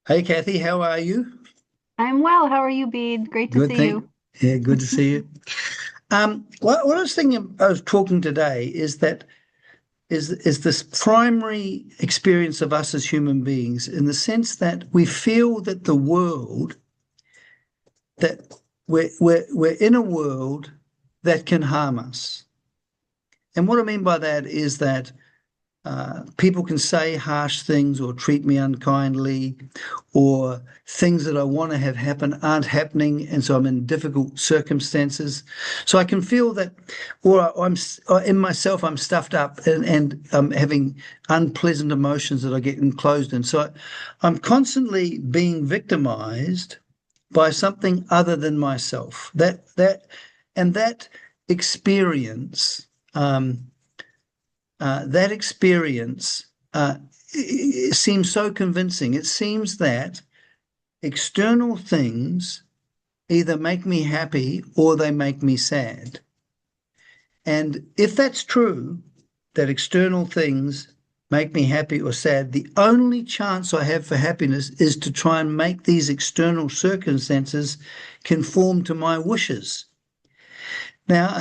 Hey Kathy, how are you? I'm well. How are you, Bede? Great to Good, see you. yeah, good to see you. What I was thinking, I was talking today is that is this primary experience of us as human beings in the sense that we feel that the world that we're in a world that can harm us. And what I mean by that is that people can say harsh things or treat me unkindly, or things that I want to have happen aren't happening, and so I'm in difficult circumstances. So I can feel that, or in myself, I'm stuffed up and I'm having unpleasant emotions that I get enclosed in. So I'm constantly being victimized by something other than myself. That experience. That experience seems so convincing. It seems that external things either make me happy or they make me sad. And if that's true, that external things make me happy or sad, the only chance I have for happiness is to try and make these external circumstances conform to my wishes. Now,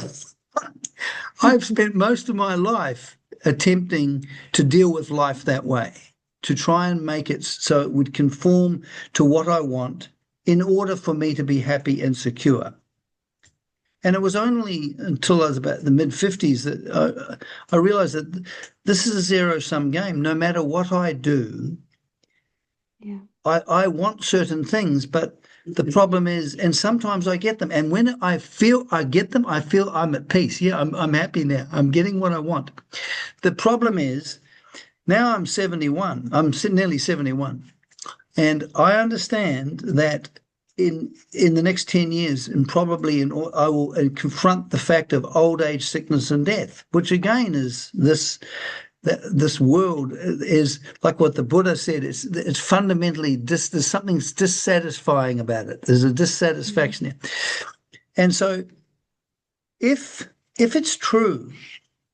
I've spent most of my life attempting to deal with life that way, to try and make it so it would conform to what I want in order for me to be happy and secure. And it was only until I was about the mid 50s that I realized that this is a zero sum game. No matter what I do, Yeah. I want certain things, but the problem is, and sometimes I get them. And when I feel I get them, I feel I'm at peace. Yeah, I'm happy now. I'm getting what I want. The problem is now I'm 71. Nearly 71. And I understand that in the next 10 years, and probably I will confront the fact of old age, sickness, and death, which again is this world is like what the Buddha said. It's fundamentally there's something dissatisfying about it. There's a Mhm. dissatisfaction here, and so if if it's true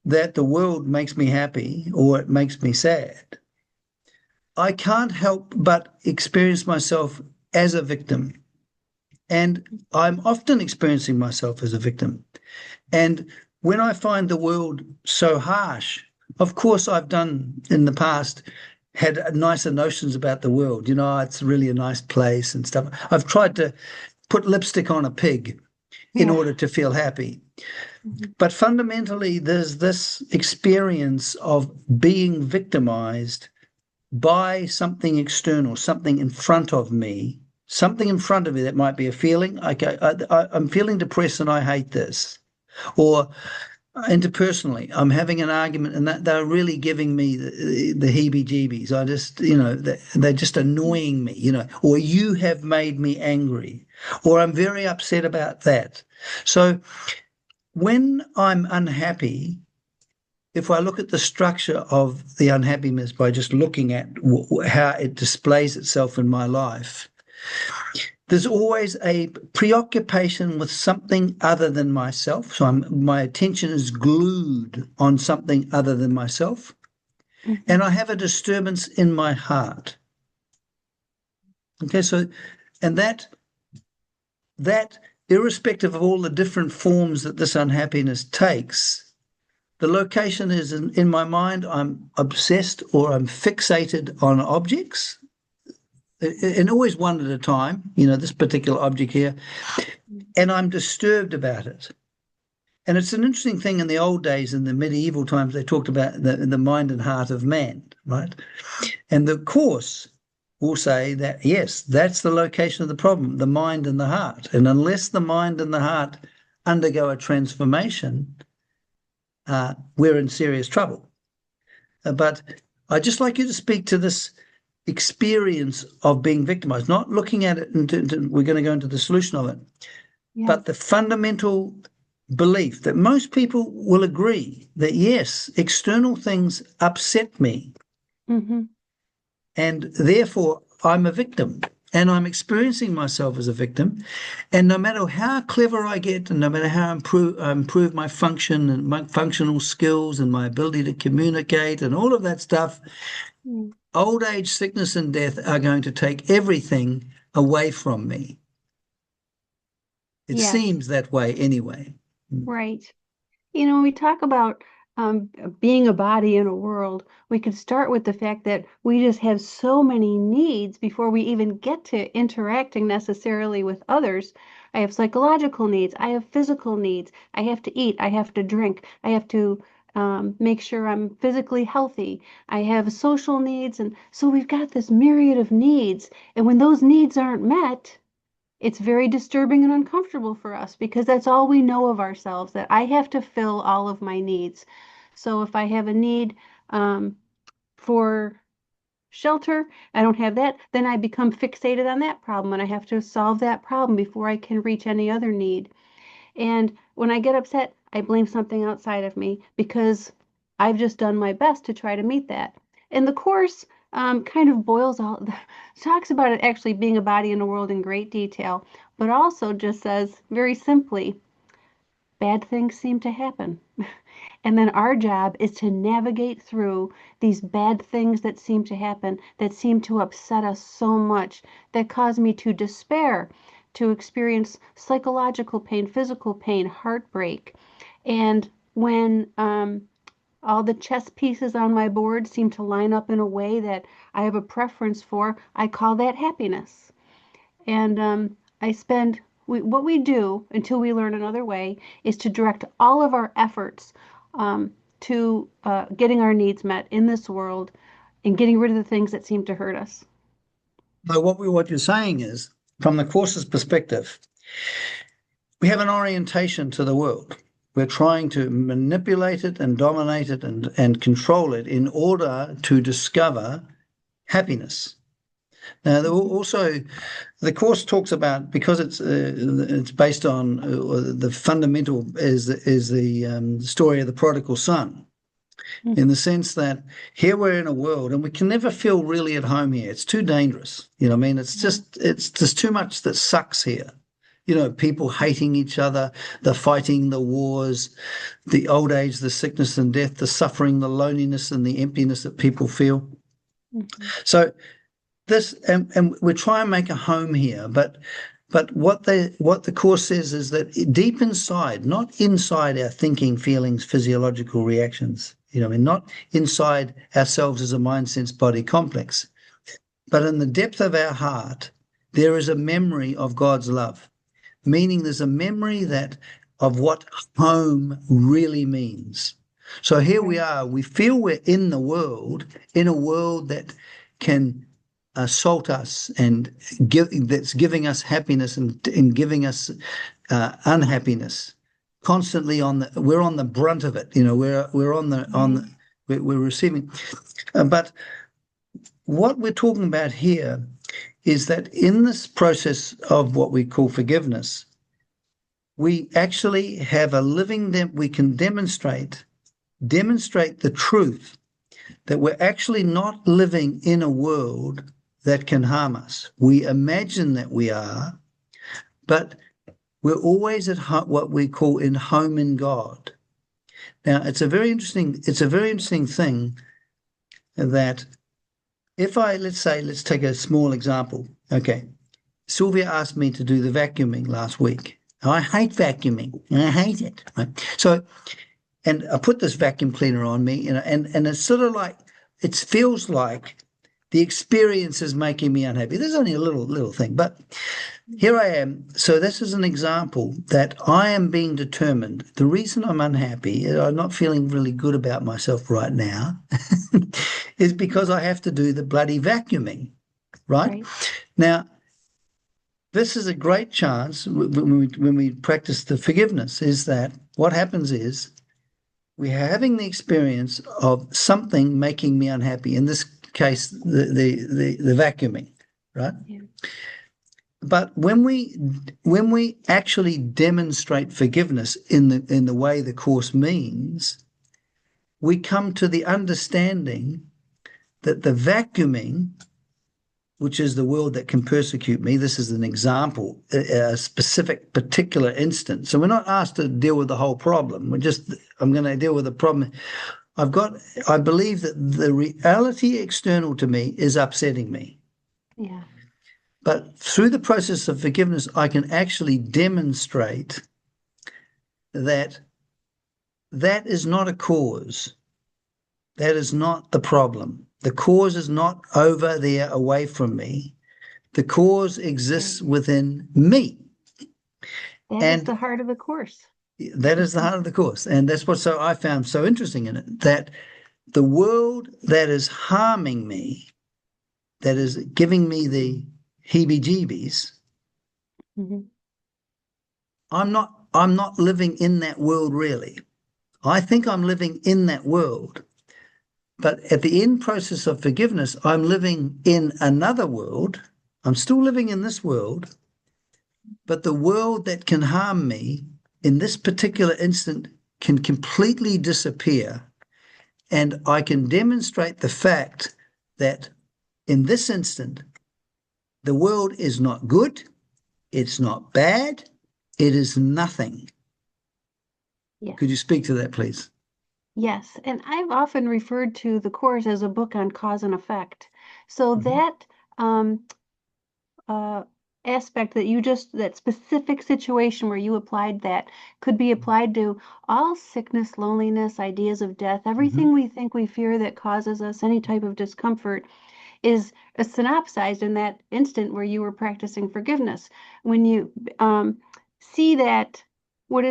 that the world makes me happy or it makes me sad, I can't help but experience myself as a victim, and I'm often experiencing myself as a victim. And when I find the world so harsh, of course, I've done in the past had nicer notions about the world. It's really a nice place and stuff. I've tried to put lipstick on a pig in Yeah. order to feel happy. Mhm. But fundamentally, there's this experience of being victimized by something external, something in front of me, something in front of me that might be a feeling. Okay, I'm feeling depressed and I hate this. Or interpersonally, I'm having an argument and that they're really giving me the heebie-jeebies. I just, they're just annoying me, or you have made me angry, or I'm very upset about that. So when I'm unhappy, if I look at the structure of the unhappiness by just looking at how it displays itself in my life, there's always a preoccupation with something other than myself. So my attention is glued on something other than myself. Mhm. And I have a disturbance in my heart. Okay, so, and that irrespective of all the different forms that this unhappiness takes, the location is in my mind. I'm obsessed or I'm fixated on objects, and always one at a time, this particular object here, and I'm disturbed about it. And it's an interesting thing in the old days, in the medieval times, they talked about the mind and heart of man, right? And the Course will say that, yes, that's the location of the problem, the mind and the heart. And unless the mind and the heart undergo a transformation, we're in serious trouble. But I'd just like you to speak to this experience of being victimized, not looking at it, and we're going to go into the solution of it, Yeah. but the fundamental belief that most people will agree that yes, external things upset me, Hmm. and therefore I'm a victim. And I'm experiencing myself as a victim. And no matter how clever I get, and no matter how I improve my function and my functional skills and my ability to communicate and all of that stuff, old age, sickness, and death are going to take everything away from me. It Yes, seems that way anyway. right. When we talk about being a body in a world, we could start with the fact that we just have so many needs before we even get to interacting necessarily with others. I have psychological needs. I have physical needs. I have to eat. I have to drink. I have to make sure I'm physically healthy. I have social needs. And so we've got this myriad of needs. And when those needs aren't met, it's very disturbing and uncomfortable for us because that's all we know of ourselves, that I have to fill all of my needs. So if I have a need for shelter, I don't have that, then I become fixated on that problem and I have to solve that problem before I can reach any other need. And when I get upset, I blame something outside of me because I've just done my best to try to meet that. And the course kind of boils out, talks about it actually being a body in the world in great detail, but also just says very simply, bad things seem to happen. And then our job is to navigate through these bad things that seem to happen, that seem to upset us so much, that cause me to despair, to experience psychological pain, physical pain, heartbreak. And when all the chess pieces on my board seem to line up in a way that I have a preference for, I call that happiness. And what we do until we learn another way is to direct all of our efforts to getting our needs met in this world and getting rid of the things that seem to hurt us. So what you're saying is, from the course's perspective, we have an orientation to the world. We're trying to manipulate it and dominate it and control it in order to discover happiness. Now, also, the course talks about, because it's based on the fundamental is the story of the prodigal son, in the sense that here we're in a world and we can never feel really at home here. It's too dangerous. You know what I mean? It's just too much that sucks here. You know, people hating each other, the fighting, the wars, the old age, the sickness and death, the suffering, the loneliness and the emptiness that people feel. Mm-hmm. So this, and we try and make a home here, but what the course says is that deep inside, not inside our thinking, feelings, physiological reactions, you know, I mean, not inside ourselves as a mind, sense, body complex, but in the depth of our heart, there is a memory of God's love, meaning there's a memory that of what home really means. So here we are, we feel we're in the world, in a world that can assault us and that's giving us happiness and giving us unhappiness constantly. We're on the brunt of it, you know, we're on the we're receiving, but what we're talking about here is that in this process of what we call forgiveness, we actually have a living that we can demonstrate the truth that we're actually not living in a world that can harm us. We imagine that we are, but we're always at what we call in home in God. Now, it's a very interesting thing that let's take a small example. Okay. Sylvia asked me to do the vacuuming last week. I hate vacuuming. I hate it. Right? So, and I put this vacuum cleaner on me, you know, and it's sort of like, it feels like the experience is making me unhappy. There's only a little thing, but here I am. So this is an example that I am being determined. The reason I'm unhappy, I'm not feeling really good about myself right now, is because I have to do the bloody vacuuming, right? Now, this is a great chance when we practice the forgiveness, is that what happens is we're having the experience of something making me unhappy. In this case, the vacuuming, right? Yeah. But when we actually demonstrate forgiveness in the way the course means, we come to the understanding that the vacuuming, which is the world that can persecute me, this is an example, a specific particular instance. So we're not asked to deal with the whole problem. I'm going to deal with the problem I've got, I believe that the reality external to me is upsetting me. Yeah. But through the process of forgiveness, I can actually demonstrate that that is not a cause. That is not the problem. The cause is not over there away from me. The cause exists Right. within me. That is And the heart of the course. that is the heart of the course. And that's what I found so interesting in it, that the world that is harming me, that is giving me the heebie-jeebies, Hmm. I'm not living in that world really. I think I'm living in that world. But at the end process of forgiveness, I'm living in another world. I'm still living in this world, but the world that can harm me in this particular instant can completely disappear. And I can demonstrate the fact that in this instant, the world is not good, it's not bad, it is nothing. Yes. Could you speak to that, please? Yes. And I've often referred to the course as a book on cause and effect. So Mhm. that um, uh, aspect that you just, that specific situation where you applied that could be applied to all sickness, loneliness, ideas of death, Mhm. everything we think we fear that causes us any type of discomfort is synopsized in that instant where you were practicing forgiveness. When you see that what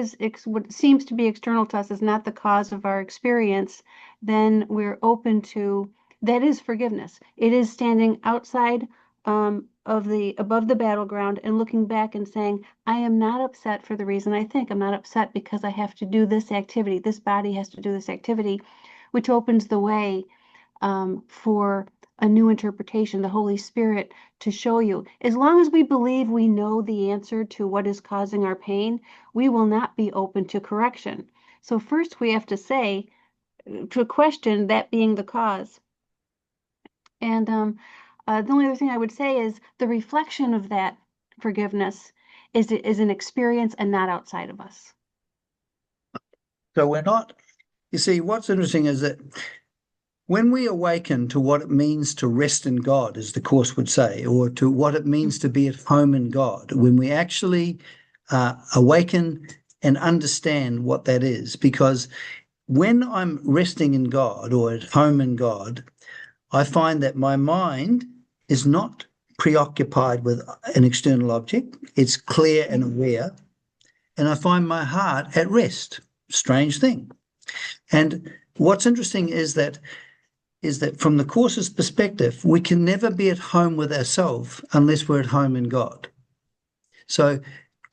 seems to be external to us is not the cause of our experience, then we're open to that is forgiveness. It is standing outside of the above the battleground and looking back and saying, I am not upset for the reason I think. I'm not upset because I have to do this activity. This body has to do this activity, which opens the way for a new interpretation, the Holy Spirit to show you. As long as we believe we know the answer to what is causing our pain, we will not be open to correction. So, first we have to say, to question that being the cause. And the only other thing I would say is the reflection of that forgiveness is an experience and not outside of us. So we're not, you see, what's interesting is that when we awaken to what it means to rest in God, as the Course would say, or to what it means to be at home in God, when we actually awaken and understand what that is, because when I'm resting in God or at home in God, I find that my mind is not preoccupied with an external object, it's clear and Right. aware, and I find my heart at rest. Strange thing. And what's interesting is that from the course's perspective, we can never be at home with ourselves unless we're at home in God. So,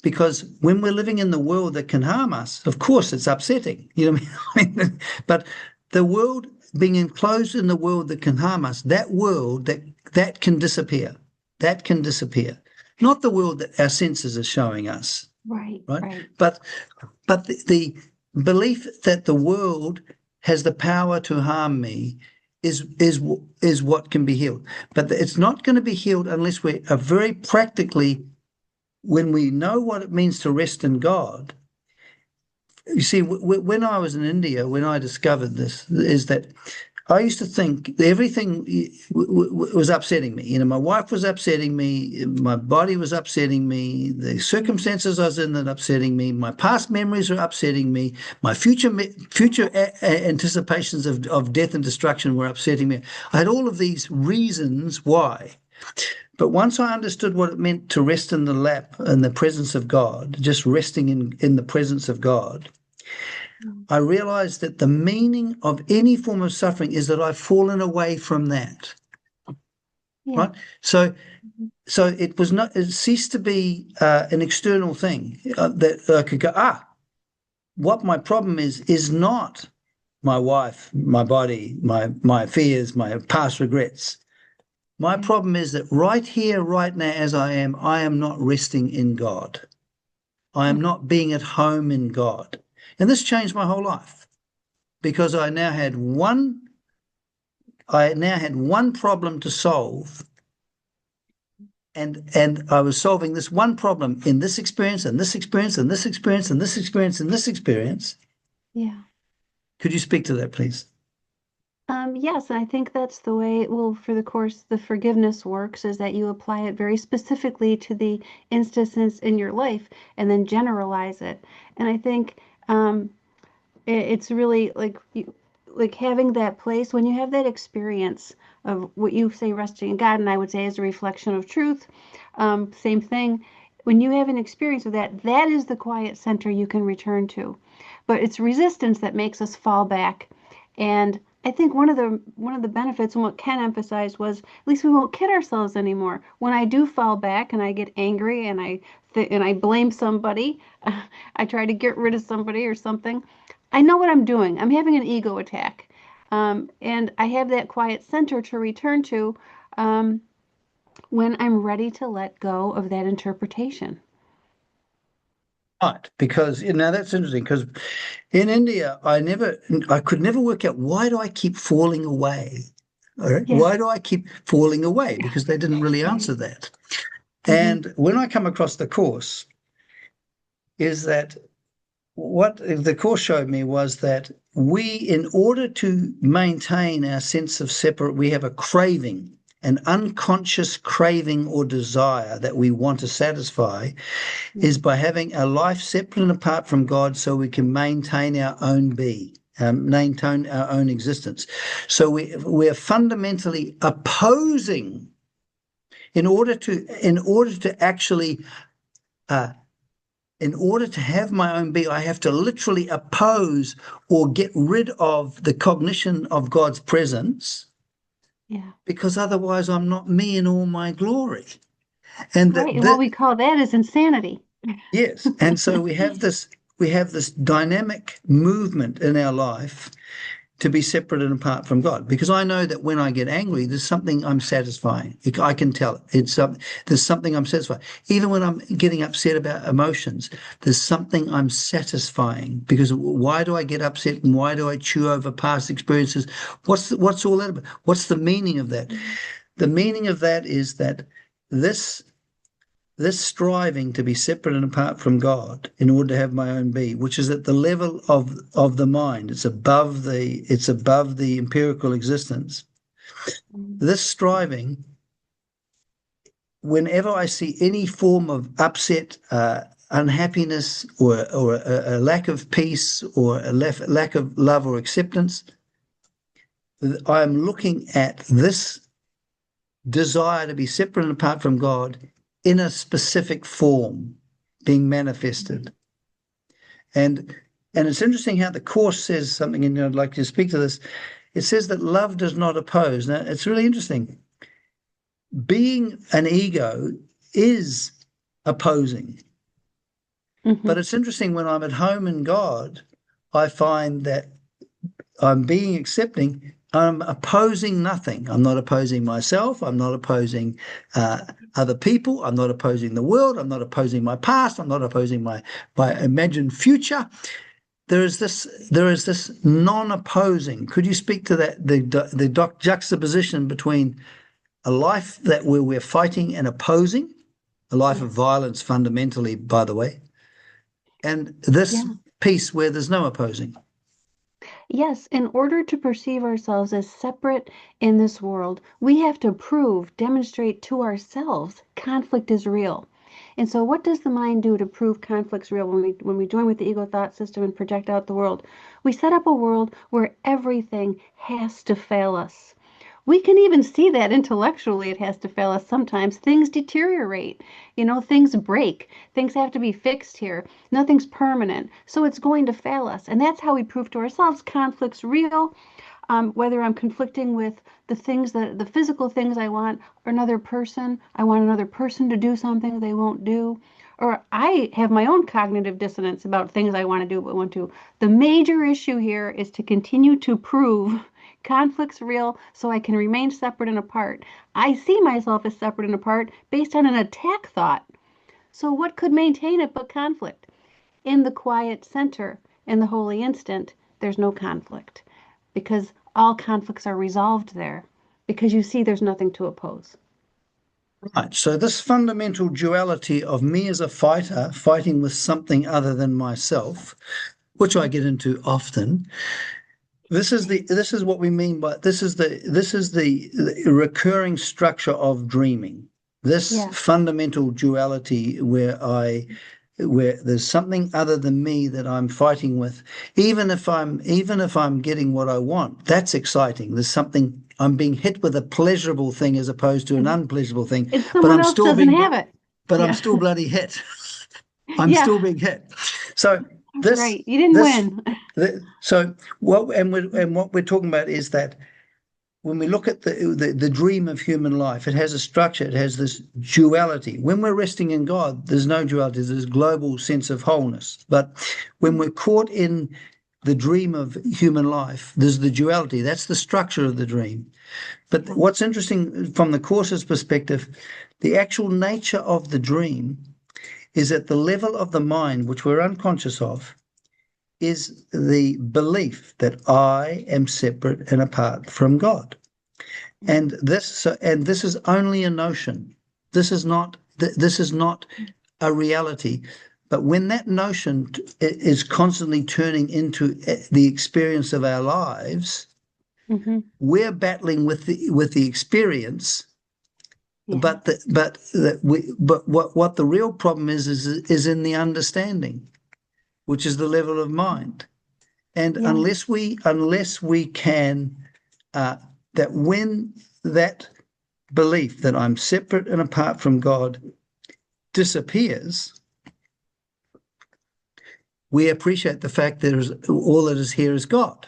because when we're living in the world that can harm us, of course, it's upsetting. You know what I mean? But the world, being enclosed in the world that can harm us, that world that can disappear, that can disappear. Not the world that our senses are showing us, Right, right? right. But the belief that the world has the power to harm me is what can be healed. But it's not going to be healed unless we are very practically, when we know what it means to rest in God. You see, when I was in India, when I discovered this, is that I used to think everything was upsetting me. You know, my wife was upsetting me, my body was upsetting me, the circumstances I was in that upsetting me, my past memories are upsetting me, my future anticipations of death and destruction were upsetting me. I had all of these reasons why. But once I understood what it meant to rest in the lap in the presence of God, just resting in the presence of God, Mm. I realized that the meaning of any form of suffering is that I've fallen away from that. Yeah. Right. So, Mhm. so it was not, it ceased to be an external thing that I could go, what my problem is not my wife, my body, my fears, my past regrets. My Right. problem is that right here, right now, as I am not resting in God. I am Mm. not being at home in God. And this changed my whole life because I now had one problem to solve. And I was solving this one problem in this experience and this experience and this experience and this experience and this experience. Yeah. Could you speak to that, please? Yes, and I think that's the way, well, for the course, the forgiveness works is that you apply it very specifically to the instances in your life and then generalize it. And I think it's really like like having that place when you have that experience of what you say resting in God, and I would say is a reflection of truth. Same thing. When you have an experience of that, that is the quiet center you can return to. But it's resistance that makes us fall back. And I think one of the benefits and what Ken emphasized was at least we won't kid ourselves anymore. When I do fall back and I get angry and I blame somebody, I try to get rid of somebody or something. I know what I'm doing. I'm having an ego attack. And I have that quiet center to return to um, when I'm ready to let go of that interpretation. Right, because now that's interesting. Because in India, I could never work out why do I keep falling away. All right, Yeah. why do I keep falling away? Because they didn't really answer that. Hmm. And when I come across the course, is that what the course showed me was that in order to maintain our sense of separate, we have a craving, an unconscious craving or desire that we want to satisfy, is by having a life separate and apart from God so we can maintain our own maintain our own existence. So we're fundamentally opposing in order to actually uh, in order to have my own being, I have to literally oppose or get rid of the cognition of God's presence, Yeah. because otherwise I'm not me in all my glory. And Right. And what we call that is insanity. yes, and so we have this dynamic movement in our life to be separate and apart from God. Because I know that when I get angry, there's something I'm satisfying. I can tell it. There's something I'm satisfying. Even when I'm getting upset about emotions, there's something I'm satisfying. Because why do I get upset and why do I chew over past experiences? What's all that about? What's the meaning of that? Mhm. The meaning of that is that this this striving to be separate and apart from God in order to have my own be, which is at the level of the mind, it's above the empirical existence. Mhm. This striving, whenever I see any form of upset, unhappiness, or a lack of peace, or a lack of love or acceptance, I'm looking at this desire to be separate and apart from God in a specific form being manifested. And and it's interesting how the course says something, and I'd like to speak to this. It says that love does not oppose. Now, it's really interesting. Being an ego is opposing, Mhm. but it's interesting when I'm at home in God, I find that I'm being accepting. I'm opposing nothing. I'm not opposing myself. I'm not opposing other people. I'm not opposing the world. I'm not opposing my past. I'm not opposing my imagined future. There is this non-opposing. Could you speak to that, the juxtaposition between a life that where we're fighting and opposing, a life of Yes. violence fundamentally, by the way, and this Yeah. peace where there's no opposing? Yes, in order to perceive ourselves as separate in this world, we have to prove, demonstrate to ourselves conflict is real. And so what does the mind do to prove conflict's real when we join with the ego thought system and project out the world? We set up a world where everything has to fail us. We can even see that intellectually it has to fail us sometimes. Things deteriorate, things break, things have to be fixed here. Nothing's permanent, so it's going to fail us. And that's how we prove to ourselves conflict's real. Whether I'm conflicting with the physical things I want, or I want another person to do something they won't do, or I have my own cognitive dissonance about things I want to do but won't do. The major issue here is to continue to prove conflict's real so I can remain separate and apart. I see myself as separate and apart based on an attack thought. So, what could maintain it but conflict? In the quiet center, in the holy instant, there's no conflict because all conflicts are resolved there because you see there's nothing to oppose. Right. So this fundamental duality of me as a fighter fighting with something other than myself, which I get into often, This is what we mean by this is the recurring structure of dreaming. This Yeah. fundamental duality where there's something other than me that I'm fighting with, even if I'm getting what I want, that's exciting. There's something I'm being hit with a pleasurable thing as opposed to an And unpleasurable thing, and but someone else doesn't have it. I'm Yeah. still bloody hit. I'm Yeah. still being hit. So this Right. You didn't this win. so what we're talking about is that when we look at the dream of human life, it has a structure, it has this duality. When we're resting in God, there's no duality, there's a global sense of wholeness. But when we're caught in the dream of human life, there's the duality. That's the structure of the dream. But what's interesting from the Course's perspective, the actual nature of the dream is at the level of the mind, which we're unconscious of, is the belief that I am separate and apart from God. And this is only a notion. This is not a reality. But when that notion is constantly turning into the experience of our lives, Hmm. we're battling with the experience. Yeah. But what the real problem is in the understanding, which is the level of mind. And Yeah. unless we can uh, that when that belief that I'm separate and apart from God disappears, we appreciate the fact that all that is here is God.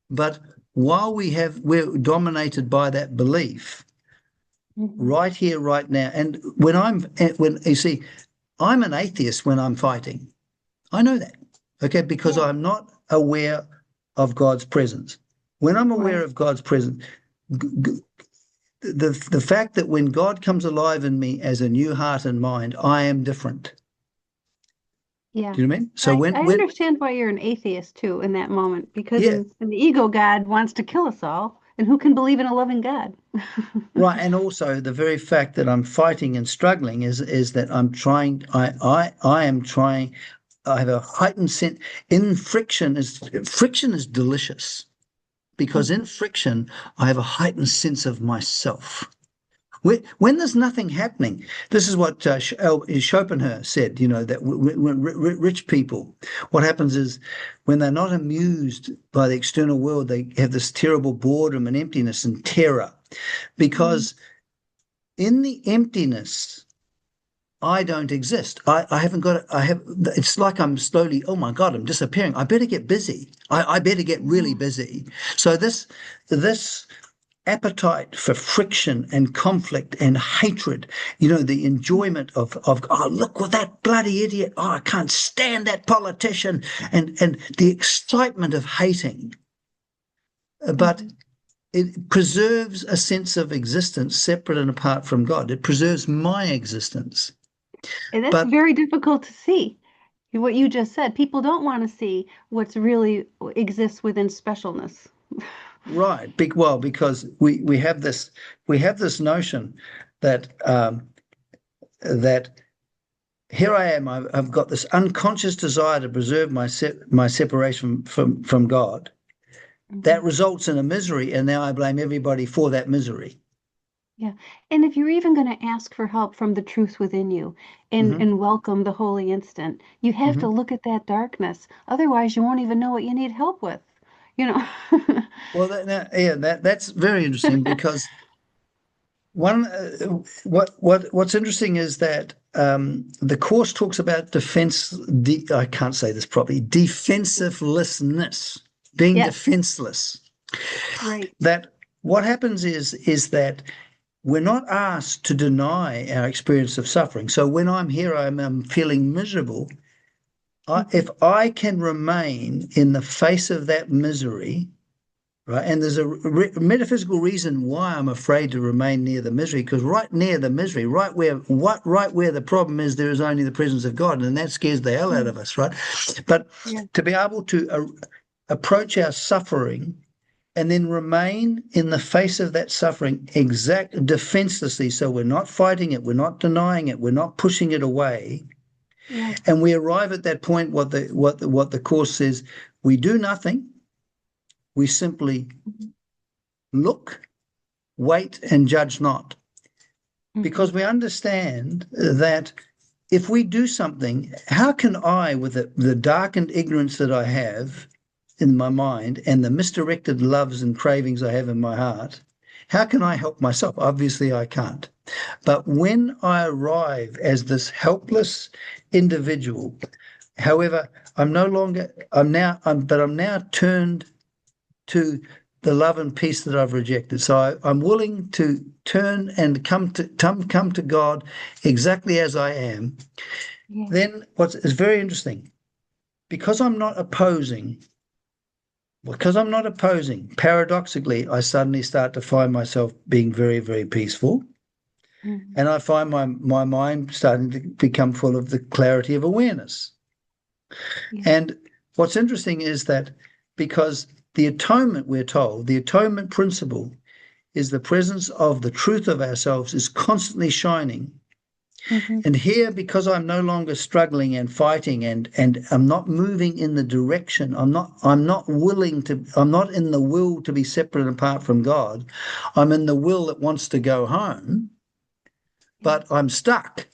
But while we're dominated by that belief Hmm. right here, right now. And when you see, I'm an atheist when I'm fighting. I know that, okay, because Yeah. I'm not aware of God's presence. When I'm aware Right. of God's presence, the fact that when God comes alive in me as a new heart and mind, I am different. Yeah. Do you know what I mean? So I understand why you're an atheist too in that moment, because yeah, in the ego God wants to kill us all, and who can believe in a loving God? right. And also the very fact that I'm fighting and struggling is that I'm trying. I am trying. I have a heightened sense in friction is delicious because in friction I have a heightened sense of myself. When there's nothing happening, this is what Schopenhauer said, that rich people, what happens is when they're not amused by the external world, they have this terrible boredom and emptiness and terror Mhm. because in the emptiness, I don't exist. I haven't got it. It's like I'm slowly, oh my God, I'm disappearing. I better get busy. I better get really Yeah. busy. So this appetite for friction and conflict and hatred, the enjoyment of oh look what that bloody idiot, oh I can't stand that politician, and the excitement of hating, but Mhm. it preserves a sense of existence separate and apart from God. It preserves my existence. And that's But very difficult to see. What you just said, people don't want to see what's really exists within specialness. right, because we have this notion that that here I am. I've got this unconscious desire to preserve my separation from God. That Mhm. results in a misery, and now I blame everybody for that misery. Yeah. And if you're even going to ask for help from the truth within you Hmm. and welcome the holy instant, you have to Hmm. look at that darkness. Otherwise, you won't even know what you need help with. You know. Well, that's very interesting because what's interesting is that the course talks about I can't say this properly. Defensivelessness, being Yes. defenseless. Right. That what happens is that we're not asked to deny our experience of suffering. So when I'm here, I'm feeling miserable. Hmm. If I can remain in the face of that misery, right, and there's a metaphysical reason why I'm afraid to remain near the misery, because right near the misery, right where the problem is, there is only the presence of God, and that scares the hell out of us, right? But Yeah. to be able to approach our suffering and then remain in the face of that suffering defenselessly. So we're not fighting it, we're not denying it, we're not pushing it away. Yeah. And we arrive at that point, what the course says, we do nothing, We simply Mhm. look, wait, and judge not. Because Mhm. we understand that if we do something, how can I, with the darkened ignorance that I have in my mind and the misdirected loves and cravings I have in my heart, how can I help myself? Obviously, I can't. But when I arrive as this helpless individual, however, I'm now turned to the love and peace that I've rejected. So I'm willing to turn and come to God exactly as I am. Yeah. Then what is very interesting, because I'm not opposing, paradoxically, I suddenly start to find myself being very, very peaceful. Mhm. And I find my mind starting to become full of the clarity of awareness. Yeah. And what's interesting is that because the atonement, we're told, the atonement principle is the presence of the truth of ourselves is constantly shining. Mhm. And here, because I'm no longer struggling and fighting and I'm not moving in the direction, I'm not willing to, I'm not in the will to be separate and apart from God. I'm in the will that wants to go home, Yeah. but I'm stuck.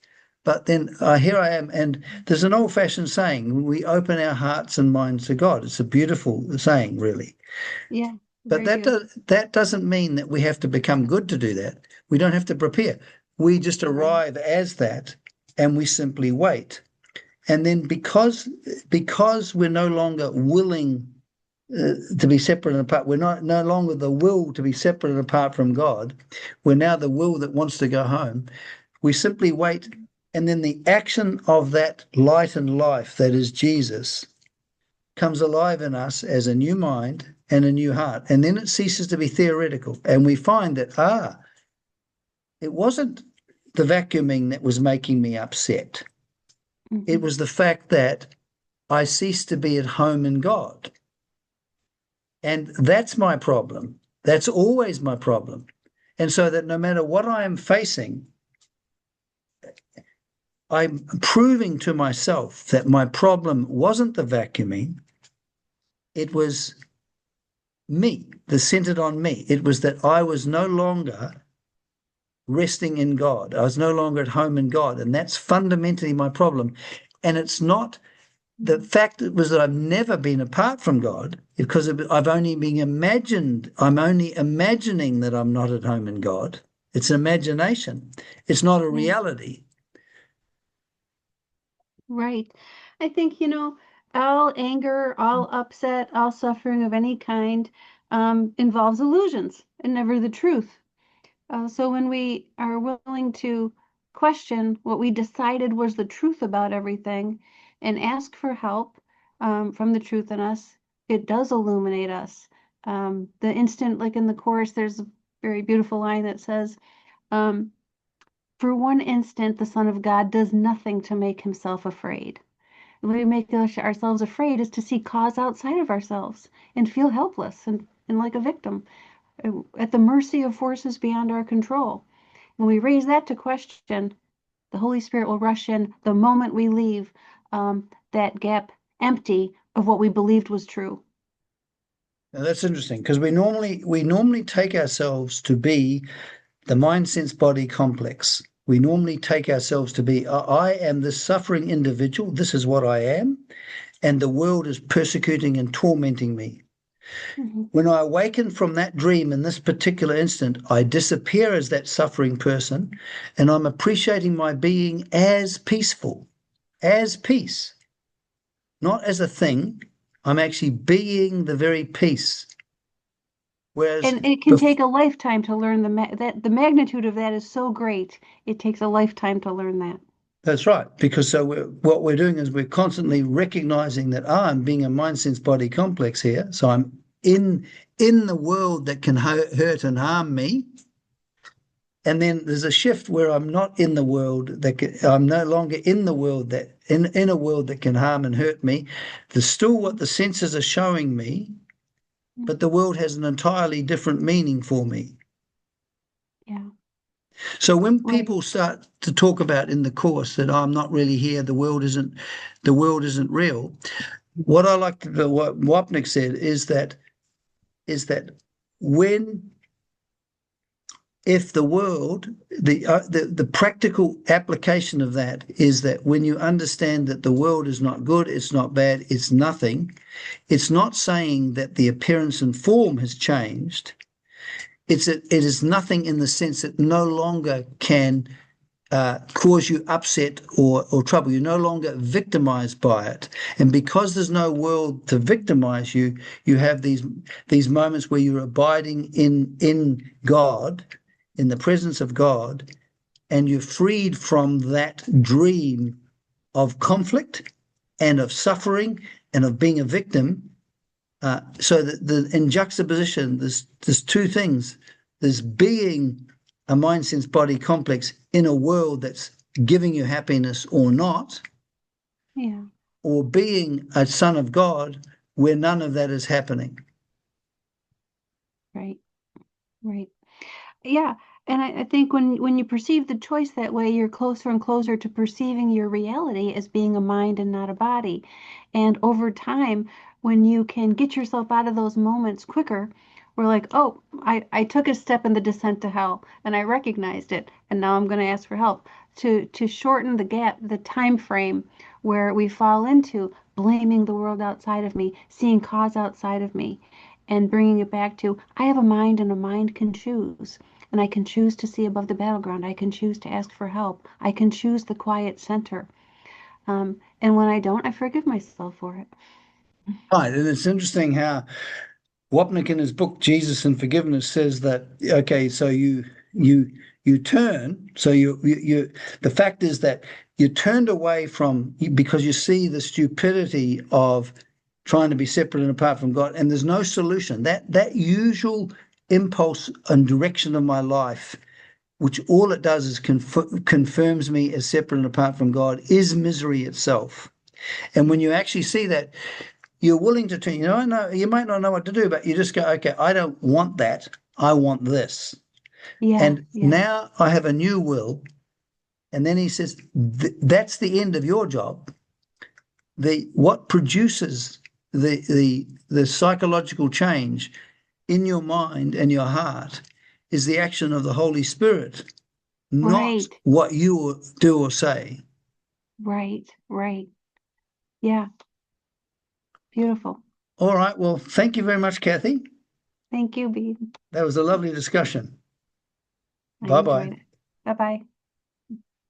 But then here I am, and there's an old-fashioned saying: we open our hearts and minds to God. It's a beautiful saying, really. Yeah. But Very beautiful. that doesn't mean that we have to become good to do that. We don't have to prepare. We just Right. arrive as that, and we simply wait. And then because we're no longer willing to be separate and apart, we're not no longer the will to be separate and apart from God. We're now the will that wants to go home. We simply wait, and then the action of that light and life that is Jesus comes alive in us as a new mind and a new heart. And then it ceases to be theoretical. And we find that, it wasn't the vacuuming that was making me upset. It Mhm. was the fact that I ceased to be at home in God. And that's my problem. That's always my problem. And so that no matter what I am facing, I'm proving to myself that my problem wasn't the vacuuming, it was me, the centered on me. It was that I was no longer resting in God. I was no longer at home in God. And that's fundamentally my problem. And it's not the Mhm. fact it was that I've never been apart from God because I've only been imagined. I'm only imagining that I'm not at home in God. It's an imagination. It's not a Yeah. reality. Right. I think, all anger, all upset, all suffering of any kind involves illusions and never the truth. So when we are willing to question what we decided was the truth about everything and ask for help from the truth in us, it does illuminate us. The instant, like in the chorus, there's a very beautiful line that says, um, for one instant, the Son of God does nothing to make himself afraid. The way we make ourselves afraid is to see cause outside of ourselves and feel helpless and like a victim at the mercy of forces beyond our control. When we raise that to question, the Holy Spirit will rush in the moment we leave that gap empty of what we believed was true. Now that's interesting because we normally take ourselves to be the mind sense body complex. We normally take ourselves to be, I am this suffering individual, this is what I am, and the world is persecuting and tormenting me. Mhm. When I awaken from that dream in this particular instant, I disappear as that suffering person and I'm appreciating my being as peaceful, as peace, not as a thing. I'm actually being the very peace. Whereas And it can bef- take a lifetime to learn that the magnitude of that is so great. It takes a lifetime to learn that. That's right, because so what we're doing is we're constantly recognizing that I'm being a mind sense body complex here. So I'm in the world that can hurt and harm me, and then there's a shift where I'm not in the world I'm no longer in the world that in a world that can harm and hurt me. There's still what the senses are showing me, but the world has an entirely different meaning for me. Yeah, So when right. people start to talk about in the course that I'm not really here, the world isn't real. What I like to, what Wapnick said is that is that when if the world, the practical application of that is that when you understand that the world is not good, it's not bad, it's nothing, it's not saying that the appearance and form has changed. It is nothing in the sense that no longer can cause you upset or trouble. You're no longer victimized by it. And because there's no world to victimize you, you have these moments where you're abiding in God, in the presence of God, and you're freed from that dream of conflict and of suffering and of being a victim. So that in juxtaposition, there's two things. There's being a mind sense body complex in a world that's giving you happiness or not, Yeah. or being a son of God where none of that is happening. Right. Right. Yeah. And I think when you perceive the choice that way, you're closer and closer to perceiving your reality as being a mind and not a body. And over time, when you can get yourself out of those moments quicker, we're like, oh, I took a step in the descent to hell and I recognized it. And now I'm going to ask for help to shorten the gap, the time frame where we fall into blaming the world outside of me, seeing cause outside of me, and bringing it back to I have a mind and a mind can choose. And I can choose to see above the battleground. I can choose to ask for help. I can choose the quiet center. And when I don't, I forgive myself for it. Right. And it's interesting how Wapnick in his book Jesus and Forgiveness says that okay, so you turn, so you the fact is that you turned away from because you see the stupidity of trying to be separate and apart from God, and there's no solution. That usual impulse and direction of my life, which all it does is confirms me as separate and apart from God, is misery itself. And when you actually see that, you're willing to turn, no, you might not know what to do, but you just go, okay, I don't want that. I want this. Yeah, And yeah, now I have a new will. And then he says, that's the end of your job. What produces the psychological change in your mind and your heart is the action of the Holy Spirit, not right, what you do or say. right, right. Yeah, beautiful. All right. Well, thank you very much, Kathy. Thank you, Bee. That was a lovely discussion. I Bye bye. enjoyed it. Bye bye.